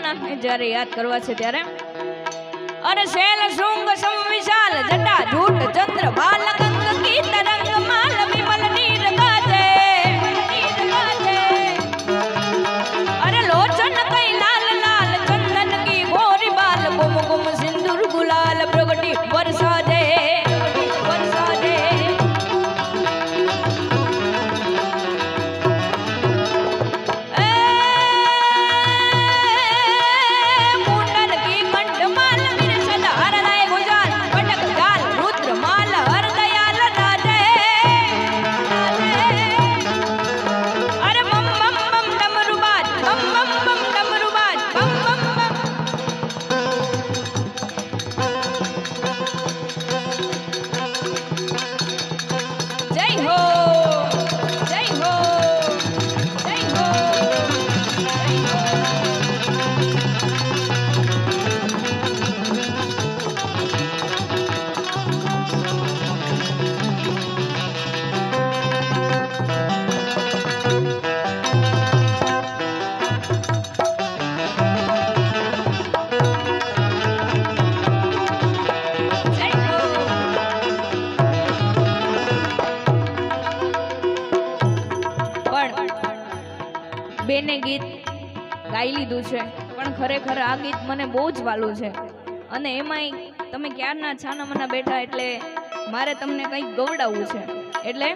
ભોળાનાથને જ્યારે યાદ કરવા છે ત્યારે અરે શૈલ શૃંગ સંવિશાલ જટા ધૂટ ચંદ્ર બાલ ગંગ કી તરંગ માલ વિમલ નીર ગાજે અરે લોચન કઈ લાલ લાલ ચંદન કી ગોરી બાલ ગુમ ગુમ સિંદૂર ગુલાલ પ્રગટી વર્ષા દે વર્ષા દે બેને ગીત ગાઈ લીધું છે પણ ખરેખર આ ગીત મને બહુ જ વાલું છે અને એમાંય તમે ક્યારના છાનામાના બેઠા એટલે મારે તમને કંઈક ગવડાવવું છે એટલે